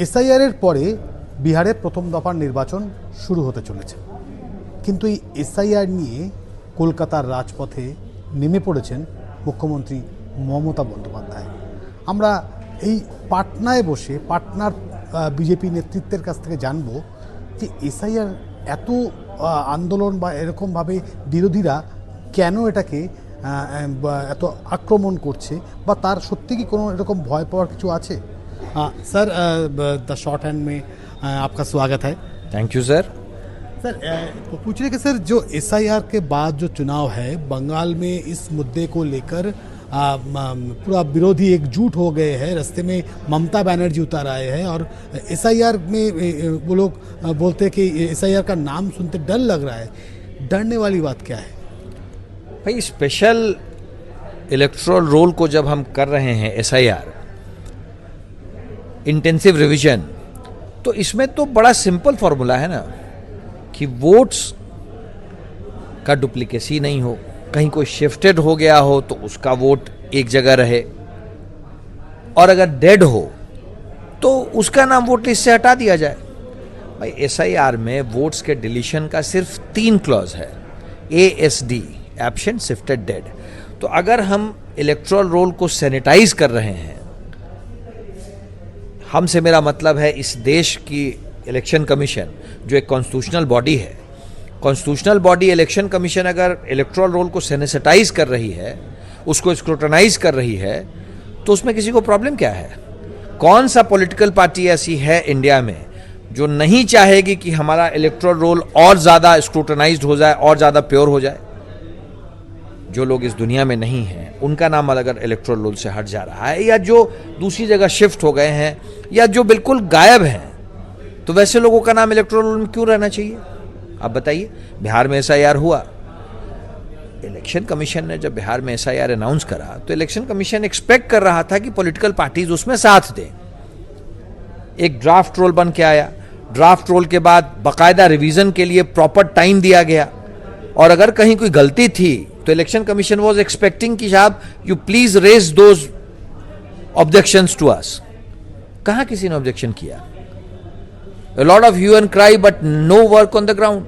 SIR এর পরে বিহারে প্রথম দফার নির্বাচন শুরু হতে চলেছে, কিন্তু এই এসআইআর নিয়ে কলকাতার রাজপথে নেমে পড়েছেন মুখ্যমন্ত্রী মমতা বন্দ্যোপাধ্যায়। আমরা এই পাটনায় বসে পাটনার বিজেপি নেতৃত্বের কাছ থেকে জানব যে এসআইআর এত আন্দোলন বা এরকমভাবে বিরোধীরা কেন এটাকে এত আক্রমণ করছে, বা তার সত্যি কি কোনো এরকম ভয় পাওয়ার কিছু আছে। सर द शॉर्ट हैंड में आपका स्वागत है। Thank you sir. सर पूछ रहे कि सर जो एसआईआर के बाद जो चुनाव है बंगाल में, इस मुद्दे को लेकर पूरा विरोधी एकजुट हो गए हैं। रास्ते में ममता बनर्जी उतर आए हैं और एसआईआर में वो लोग बोलते हैं कि एसआईआर का नाम सुनते डर लग रहा है। डरने वाली बात क्या है भाई? स्पेशल इलेक्टोरल रोल को जब हम कर रहे हैं एसआईआर इंटेंसिव रिवीजन, तो इसमें तो बड़ा सिंपल फॉर्मूला है ना कि वोट्स का डुप्लीकेसी नहीं हो, कहीं कोई शिफ्टेड हो गया हो तो उसका वोट एक जगह रहे, और अगर डेड हो तो उसका नाम वोट लिस्ट से हटा दिया जाए। भाई एसआईआर में वोट्स के डिलीशन का सिर्फ 3 क्लॉज है, ASD, एब्सेंट, शिफ्टेड, डेड। तो अगर हम इलेक्टोरल रोल को सैनिटाइज कर रहे हैं, हमसे मेरा मतलब है इस देश की इलेक्शन कमीशन जो एक कॉन्स्टिट्यूशनल बॉडी है, कॉन्स्टिट्यूशनल बॉडी इलेक्शन कमीशन अगर इलेक्टोरल रोल को सैनिटाइज कर रही है, उसको स्क्रूटनाइज कर रही है, तो उसमें किसी को प्रॉब्लम क्या है? कौन सा पॉलिटिकल पार्टी ऐसी है इंडिया में जो नहीं चाहेगी कि हमारा इलेक्टोरल रोल और ज़्यादा स्क्रूटनाइज्ड हो जाए और ज़्यादा प्योर हो जाए? जो लोग इस दुनिया में नहीं हैं उनका नाम अगर इलेक्टोरल रोल से हट जा रहा है, या जो दूसरी जगह शिफ्ट हो गए हैं, या जो बिल्कुल गायब हैं, तो वैसे लोगों का नाम इलेक्टोरल रोल में क्यों रहना चाहिए? आप बताइए। बिहार में एसआईआर हुआ, इलेक्शन कमीशन ने जब बिहार में एसआईआर अनाउंस करा तो इलेक्शन कमीशन एक्सपेक्ट कर रहा था कि पॉलिटिकल पार्टीज उसमें साथ दें। एक ड्राफ्ट रोल बन के आया, ड्राफ्ट रोल के बाद बाकायदा रिवीजन के लिए प्रॉपर टाइम दिया गया, और अगर कहीं कोई गलती थी तो इलेक्शन कमीशन वाज एक्सपेक्टिंग कि साहब you please raise those objections to us. कहां किसी ने ऑब्जेक्शन किया? A lot of hue and cry but no work on the ground.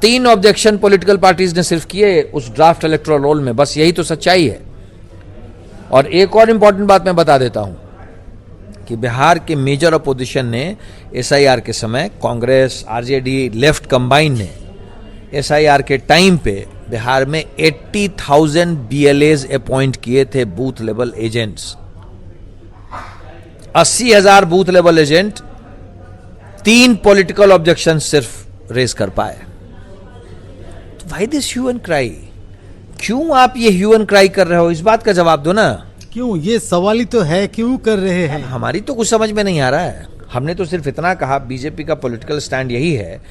3 objection political parties ने सिर्फ किए उस ड्राफ्ट इलेक्टोरल रोल में, बस यही तो सच्चाई है। और एक और इंपॉर्टेंट बात मैं बता देता हूं कि बिहार के मेजर अपोजिशन ने एसआईआर के समय, कांग्रेस, आरजेडी, लेफ्ट कंबाइन ने एसआईआर के टाइम पे बिहार में 80,000 BLAs अपॉइंट किए थे, booth level agents. 80,000 booth level agent 3 political objection सिर्फ रेज कर पाए। तो why this hue and cry? क्यों आप ये ह्यू एंड क्राई कर रहे हो? इस बात का जवाब दो ना। क्यों? ये सवाल ही तो है, क्यों कर रहे हैं? हमारी तो कुछ समझ में नहीं आ रहा है। हमने तो सिर्फ इतना कहा, बीजेपी का पॉलिटिकल स्टैंड यही है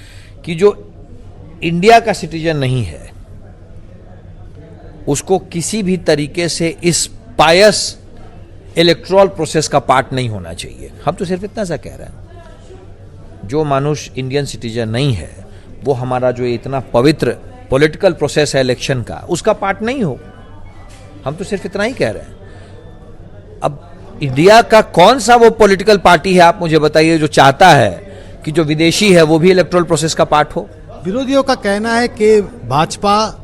कि जो इंडिया का सिटीजन नहीं है उसको किसी भी तरीके से इस पायस इलेक्टोरल प्रोसेस का पार्ट नहीं होना चाहिए। हम तो सिर्फ इतना सा कह रहे हैं, जो मानुष इंडियन सिटीजन नहीं है वो हमारा जो इतना पवित्र पॉलिटिकल प्रोसेस है इलेक्शन का, उसका पार्ट नहीं हो। हम तो सिर्फ इतना ही कह रहे हैं। अब इंडिया का कौन सा वो पॉलिटिकल पार्टी है, आप मुझे बताइए, जो चाहता है कि जो विदेशी है वो भी इलेक्टोरल प्रोसेस का पार्ट हो? विरोधियों का कहना है कि भाजपा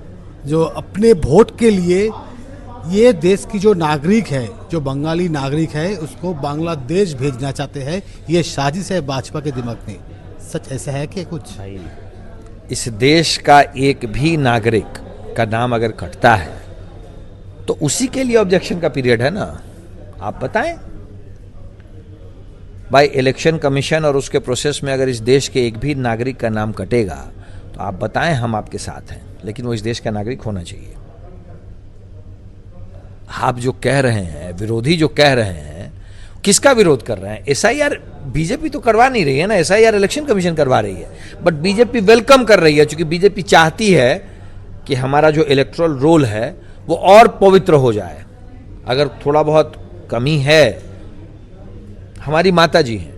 जो अपने वोट के लिए ये देश की जो नागरिक है, जो बंगाली नागरिक है, उसको बांग्लादेश भेजना चाहते हैं। ये साजिश है भाजपा के दिमाग में। सच ऐसा है कि कुछ? इस देश का एक भी नागरिक का नाम अगर कटता है तो उसी के लिए ऑब्जेक्शन का पीरियड है ना। आप बताएं भाई, इलेक्शन कमीशन और उसके प्रोसेस में अगर इस देश के एक भी नागरिक का नाम कटेगा तो आप बताएं, हम आपके साथ हैं, लेकिन वो इस देश का नागरिक होना चाहिए। आप जो कह रहे हैं, विरोधी जो कह रहे हैं, किसका विरोध कर रहे हैं? एसआईआर बीजेपी तो करवा नहीं रही है ना, एसआईआर इलेक्शन कमीशन करवा रही है, बट बीजेपी वेलकम कर रही है, क्योंकि बीजेपी चाहती है कि हमारा जो इलेक्टोरल रोल है वो और पवित्र हो जाए। अगर थोड़ा बहुत कमी है, हमारी माता जी हैं,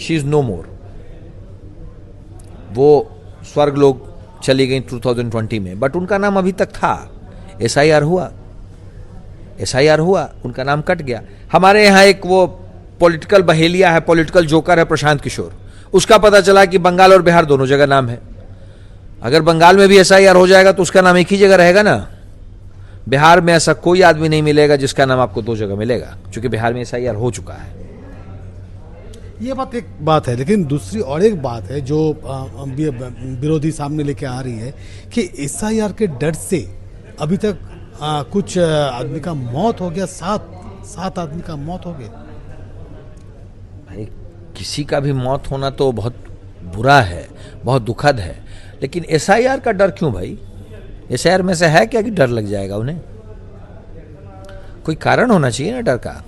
शी इज नो मोर, वो स्वर्ग लोग चली गई 2020 में, बट उनका नाम अभी तक था। एसआईआर हुआ, उनका नाम कट गया। हमारे यहाँ एक वो पॉलिटिकल बहेलिया है, पॉलिटिकल जोकर है प्रशांत किशोर, उसका पता चला कि बंगाल और बिहार दोनों जगह नाम है। अगर बंगाल में भी एसआईआर हो जाएगा तो उसका नाम एक ही जगह रहेगा ना। बिहार में ऐसा कोई आदमी नहीं मिलेगा जिसका नाम आपको दो जगह मिलेगा, क्योंकि बिहार में एसआईआर हो चुका है। ये बात एक बात है, लेकिन दूसरी और एक बात है जो विरोधी सामने लेके आ रही है कि एसआईआर के डर से अभी तक कुछ आदमी का मौत हो गया, सात आदमी का मौत हो गया। भाई किसी का भी मौत होना तो बहुत बुरा है, बहुत दुखद है, लेकिन एसआईआर का डर क्यों भाई? एसआईआर में से है क्या कि डर लग जाएगा उन्हें? कोई कारण होना चाहिए ना डर का।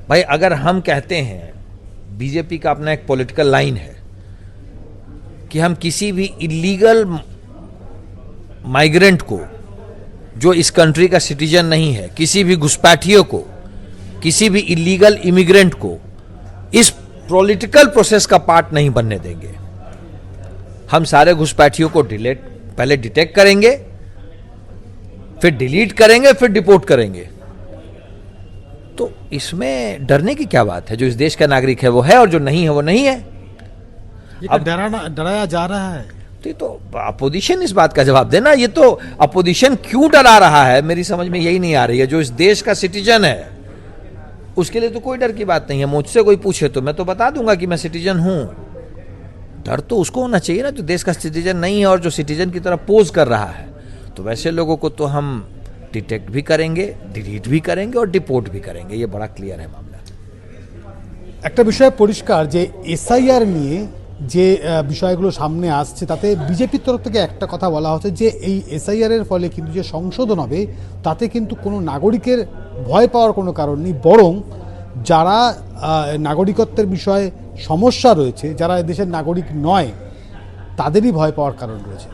भाई अगर हम कहते हैं, बीजेपी का अपना एक पॉलिटिकल लाइन है कि हम किसी भी इलीगल माइग्रेंट को जो इस कंट्री का सिटीजन नहीं है, किसी भी घुसपैठियों को, किसी भी इलीगल इमिग्रेंट को इस पॉलिटिकल प्रोसेस का पार्ट नहीं बनने देंगे। हम सारे घुसपैठियों को पहले डिटेक्ट करेंगे, फिर डिलीट करेंगे, फिर डिपोर्ट करेंगे। तो इसमें डरने की क्या बात है? जो इस देश का नागरिक है वो है, और जो नहीं है वो नहीं है। अब डराया जा रहा है। तो ये तो अपोजिशन इस बात का जवाब देना। ये तो अपोजिशन क्यों डरा रहा है, मेरी समझ में यही नहीं आ रही है। जो इस देश का सिटीजन है उसके लिए तो कोई डर की बात नहीं है। मुझसे कोई पूछे तो मैं तो बता दूंगा कि मैं सिटीजन हूं। डर तो उसको होना चाहिए ना जो देश का सिटीजन नहीं है और जो सिटीजन की तरह पोज कर रहा है। तो वैसे लोगों को तो हम डिटेक्ट भी करेंगे, डिलीट भी करेंगे और डिपोर्ट भी करेंगे। ये बड़ा क्लियर है मामला। একটা বিষয় পরিষ্কার যে এসআইআর নিয়ে যে বিষয়গুলো সামনে আসছে তাতে বিজেপির তরফ থেকে একটা কথা বলা হচ্ছে যে এই এসআইআর এর ফলে কিন্তু যে সংশোধন হবে তাতে কিন্তু কোনো নাগরিকের ভয় পাওয়ার কোনো কারণ নেই, বরং যারা নাগরিকত্বের বিষয়ে সমস্যা রয়েছে, যারা দেশের নাগরিক নয়, তাদেরই ভয় পাওয়ার কারণ রয়েছে।